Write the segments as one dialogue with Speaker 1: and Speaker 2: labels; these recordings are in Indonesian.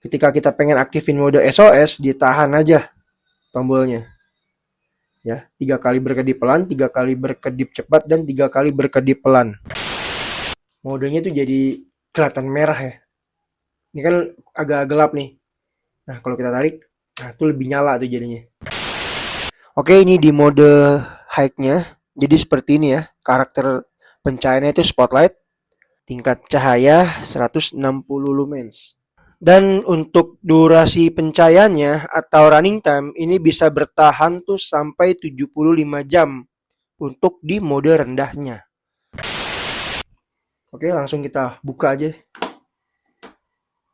Speaker 1: Ketika kita pengen aktifin mode SOS, ditahan aja tombolnya. Ya, 3 kali berkedip pelan, 3 kali berkedip cepat, dan 3 kali berkedip pelan. Modenya tuh jadi kelihatan merah ya. Ini kan agak gelap nih. Nah, kalau kita tarik, nah itu lebih nyala tuh jadinya. Oke, ini di mode high-nya. Jadi seperti ini ya. Karakter pencahayaannya itu spotlight. Tingkat cahaya 160 lumens. Dan untuk durasi pencahayaannya atau running time ini bisa bertahan tuh sampai 75 jam untuk di mode rendahnya. Oke, langsung kita buka aja.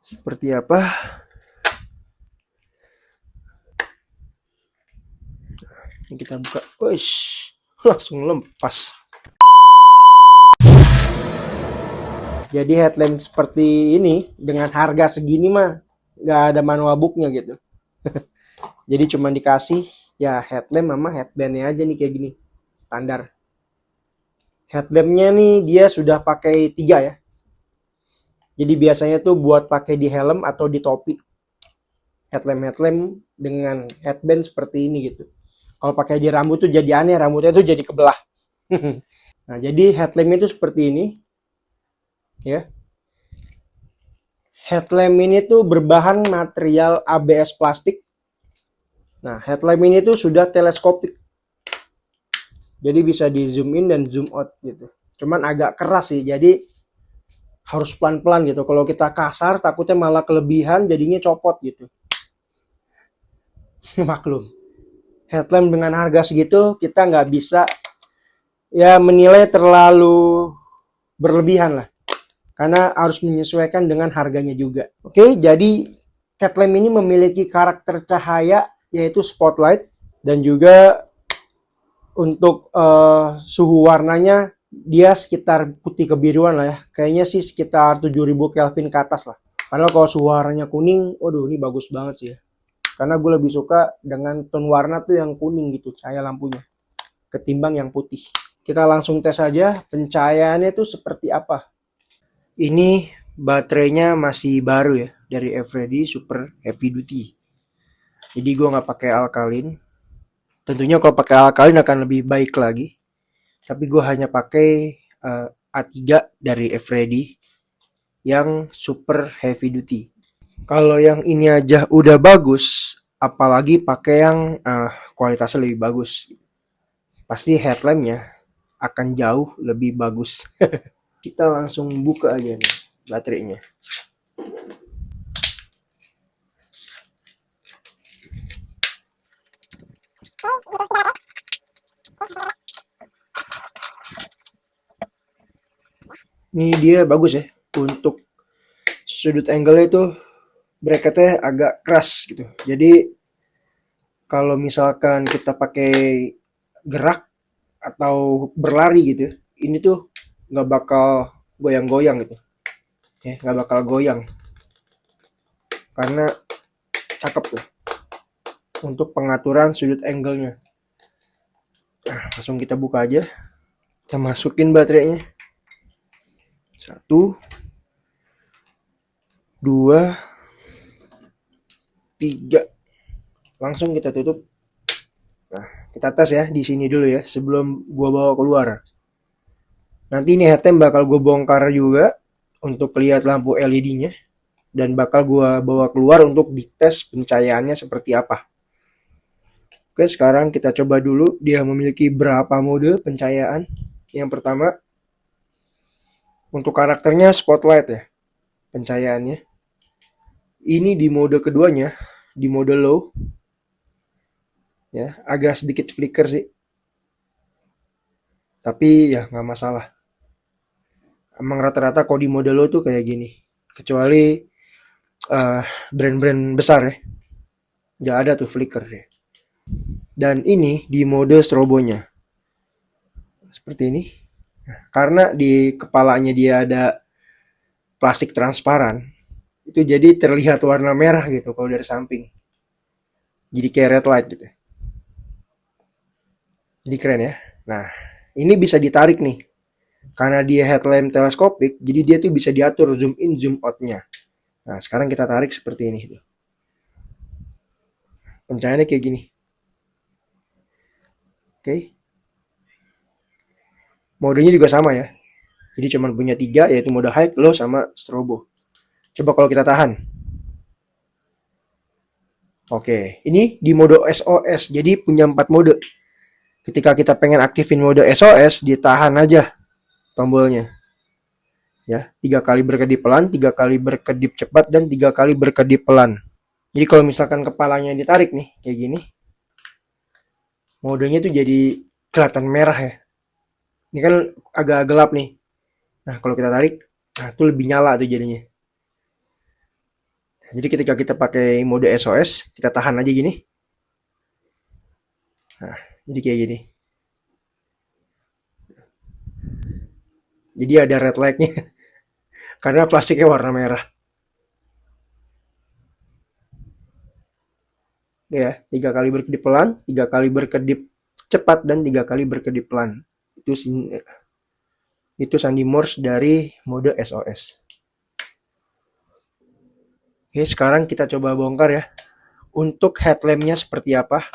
Speaker 1: Seperti apa? Ini kita buka. Wish, langsung lepas. Jadi headlamp seperti ini dengan harga segini mah nggak ada manual booknya gitu. Jadi cuma dikasih ya headlamp sama headbandnya aja nih kayak gini standar. Headlampnya nih dia sudah pakai 3 ya. Jadi biasanya tuh buat pakai di helm atau di topi. Headlamp dengan headband seperti ini gitu. Kalau pakai di rambut tuh jadi aneh, rambutnya tuh jadi kebelah. Nah, jadi headlamp itu seperti ini. Ya. Headlamp ini tuh berbahan material ABS plastik. Nah, headlamp ini tuh sudah teleskopik. Jadi bisa di zoom in dan zoom out gitu. Cuman agak keras sih, jadi harus pelan-pelan gitu. Kalau kita kasar takutnya malah kelebihan jadinya copot gitu. Maklum. Headlamp dengan harga segitu kita nggak bisa ya menilai terlalu berlebihan lah. Karena harus menyesuaikan dengan harganya juga. Oke, jadi headlamp ini memiliki karakter cahaya yaitu spotlight dan juga untuk suhu warnanya dia sekitar putih kebiruan lah ya. Kayaknya sih sekitar 7000 Kelvin ke atas lah. Padahal kalau suhu warnanya kuning, waduh ini bagus banget sih ya. Karena gue lebih suka dengan tone warna tuh yang kuning gitu cahaya lampunya ketimbang yang putih. Kita langsung tes aja pencahayaannya tuh seperti apa. Ini baterainya masih baru ya dari Eveready Super Heavy Duty. Jadi gue nggak pakai alkalin. Tentunya kalau pakai alkalin akan lebih baik lagi. Tapi gue hanya pakai A3 dari Eveready yang Super Heavy Duty. Kalau yang ini aja udah bagus, apalagi pakai yang kualitasnya lebih bagus. Pasti headlampnya akan jauh lebih bagus. Kita langsung buka aja nih baterainya. Ini dia bagus ya. Untuk sudut angle itu bracketnya agak keras gitu. Jadi kalau misalkan kita pakai gerak atau berlari gitu, ini tuh nggak bakal goyang-goyang gitu. Ya, nggak bakal goyang. Karena cakep tuh. Untuk pengaturan sudut angle-nya. Nah, langsung kita buka aja. Kita masukin baterainya. 1, 2, 3. Langsung kita tutup. Nah, kita tes ya di sini dulu ya sebelum gua bawa keluar. Nanti ini headlamp bakal gue bongkar juga untuk lihat lampu LED-nya dan bakal gua bawa keluar untuk dites pencahayaannya seperti apa. Oke, sekarang kita coba dulu dia memiliki berapa mode pencahayaan. Yang pertama, untuk karakternya spotlight ya pencahayaannya. Ini di mode keduanya, di mode low. Ya, agak sedikit flicker sih. Tapi ya nggak masalah. Emang rata-rata kalau di mode low tuh kayak gini. Kecuali brand-brand besar ya. Nggak ada tuh flicker ya. Dan ini di mode strobonya. Seperti ini. Nah, karena di kepalanya dia ada plastik transparan, itu jadi terlihat warna merah gitu kalau dari samping. Jadi kayak red light gitu. Jadi keren ya. Nah, ini bisa ditarik nih. Karena dia headlamp teleskopik, jadi dia tuh bisa diatur zoom in zoom out-nya. Nah, sekarang kita tarik seperti ini tuh. Pencahayaannya kayak gini. Oke. Modenya juga sama ya. Jadi cuma punya 3, yaitu mode high, low, sama strobo. Coba kalau kita tahan. Oke, ini di mode SOS. Jadi punya 4 mode. Ketika kita pengen aktifin mode SOS, ditahan aja tombolnya. Ya, 3 kali berkedip pelan, 3 kali berkedip cepat, dan 3 kali berkedip pelan. Jadi kalau misalkan kepalanya ditarik nih, kayak gini, modenya tuh jadi kelihatan merah ya. Ini kan agak gelap nih. Nah, kalau kita tarik, nah itu lebih nyala tuh jadinya. Jadi ketika kita pakai mode SOS, kita tahan aja gini. Nah, jadi kayak gini. Jadi ada red light-nya karena plastiknya warna merah. Ya, 3 kali berkedip pelan, 3 kali berkedip cepat, dan 3 kali berkedip pelan. Itu sandi Morse dari mode SOS. Oke, sekarang kita coba bongkar ya. Untuk headlampnya seperti apa?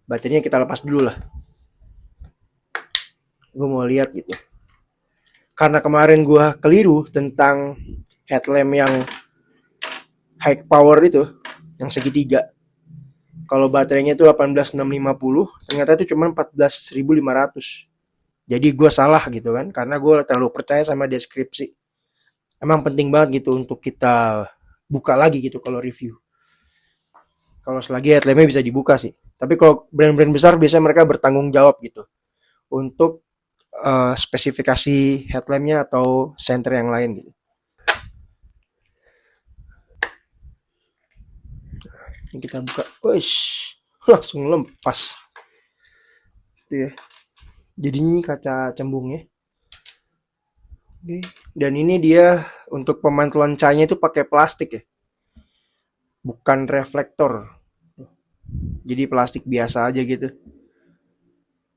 Speaker 1: Baterainya kita lepas dulu lah. Gue mau lihat gitu. Karena kemarin gue keliru tentang headlamp yang high power itu, yang segitiga. Kalau baterainya itu 18650, ternyata itu cuma 14500. Jadi gue salah gitu kan, karena gue terlalu percaya sama deskripsi. Emang penting banget gitu untuk kita buka lagi gitu kalau review. Kalau selagi headlampnya bisa dibuka sih. Tapi kalau brand-brand besar biasanya mereka bertanggung jawab gitu untuk spesifikasi headlampnya atau senter yang lain gitu. Ini kita buka, wish, langsung lepas. Itu ya. Jadi ini kaca cembungnya. Oke. Dan ini dia untuk pemantulan cahayanya itu pakai plastik ya, bukan reflektor. Jadi plastik biasa aja gitu.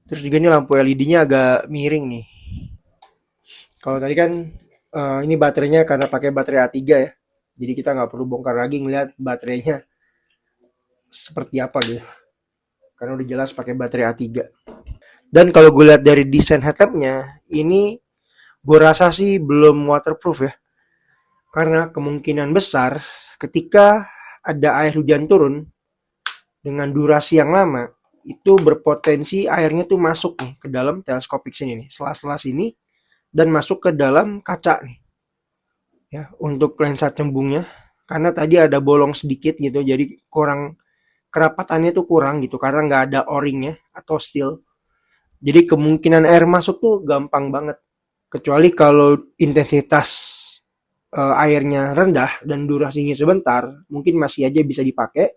Speaker 1: Terus juga ini lampu LED-nya agak miring nih. Kalau tadi kan ini baterainya karena pakai baterai A3 ya. Jadi kita nggak perlu bongkar lagi ngeliat baterainya seperti apa gitu. Karena udah jelas pakai baterai A3. Dan kalau gue lihat dari desain headlampnya, ini gue rasa sih belum waterproof ya. Karena kemungkinan besar ketika ada air hujan turun dengan durasi yang lama, itu berpotensi airnya tuh masuk nih ke dalam teleskopik sini nih, sela-sela sini, dan masuk ke dalam kaca nih. Ya, untuk lensa cembungnya, karena tadi ada bolong sedikit gitu, jadi kurang kerapatannya tuh kurang gitu karena nggak ada o-ringnya atau seal. Jadi kemungkinan air masuk tuh gampang banget. Kecuali kalau intensitas airnya rendah dan durasinya sebentar, mungkin masih aja bisa dipakai.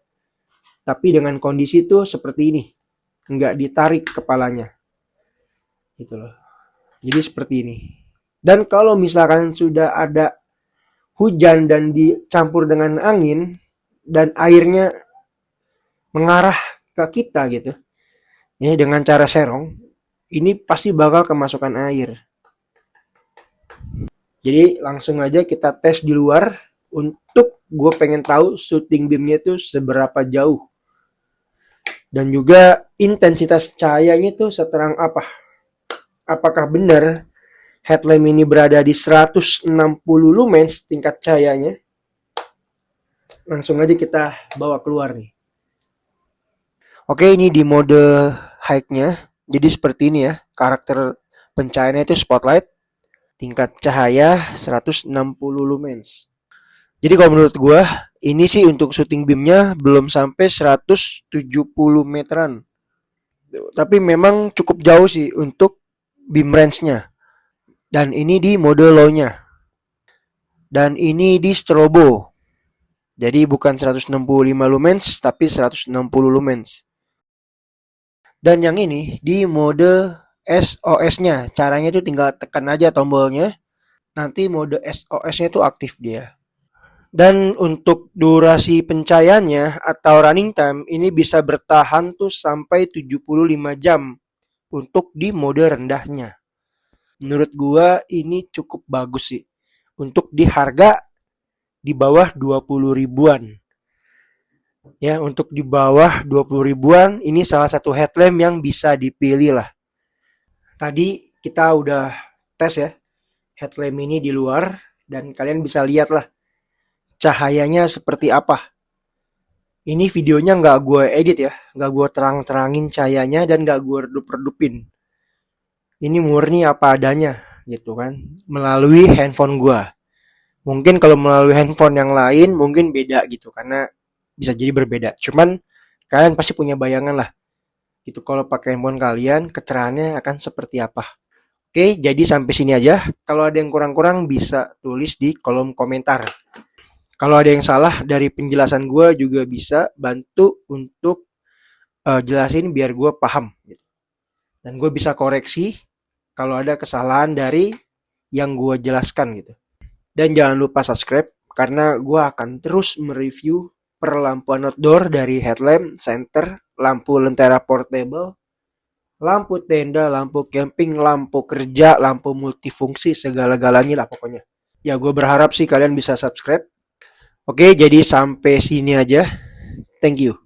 Speaker 1: Tapi dengan kondisi tuh seperti ini, nggak ditarik kepalanya, gitu loh. Jadi seperti ini. Dan kalau misalkan sudah ada hujan dan dicampur dengan angin dan airnya mengarah ke kita gitu, ya dengan cara serong, ini pasti bakal kemasukan air. Jadi langsung aja kita tes di luar untuk gue pengen tahu shooting beamnya tuh seberapa jauh. Dan juga intensitas cahayanya tuh seterang apa. Apakah benar headlamp ini berada di 160 lumens tingkat cahayanya? Langsung aja kita bawa keluar nih. Oke, ini di mode high-nya. Jadi seperti ini ya. Karakter pencahayaannya itu spotlight. Tingkat cahaya 160 lumens. Jadi kalau menurut gue, ini sih untuk shooting beamnya belum sampai 170 meteran. Tapi memang cukup jauh sih untuk beam range-nya. Dan ini di mode low-nya. Dan ini di strobo. Jadi bukan 165 lumens, tapi 160 lumens. Dan yang ini di mode SOS-nya. Caranya itu tinggal tekan aja tombolnya. Nanti mode SOS-nya itu aktif dia. Dan untuk durasi pencahayaannya atau running time ini bisa bertahan tuh sampai 75 jam untuk di mode rendahnya. Menurut gua ini cukup bagus sih untuk di harga di bawah 20 ribuan. Ya, untuk di bawah 20 ribuan ini salah satu headlamp yang bisa dipilih lah. Tadi kita udah tes ya headlamp ini di luar dan kalian bisa lihat lah cahayanya seperti apa. Ini videonya nggak gue edit ya, nggak gue terang-terangin cahayanya dan nggak gue redup-redupin. Ini murni apa adanya gitu kan, melalui handphone gue. Mungkin kalau melalui handphone yang lain mungkin beda gitu karena bisa jadi berbeda. Cuman kalian pasti punya bayangan lah gitu kalau pakai handphone kalian keterangannya akan seperti apa. Oke, jadi sampai sini aja. Kalau ada yang kurang-kurang bisa tulis di kolom komentar. Kalau ada yang salah dari penjelasan gue juga bisa bantu untuk jelasin biar gue paham gitu. Dan gue bisa koreksi kalau ada kesalahan dari yang gue jelaskan gitu. Dan jangan lupa subscribe karena gue akan terus mereview perlampuan outdoor dari headlamp, center, lampu lentera portable, lampu tenda, lampu camping, lampu kerja, lampu multifungsi, segala-galanya lah pokoknya. Ya gue berharap sih kalian bisa subscribe. Oke, jadi sampai sini aja. Thank you.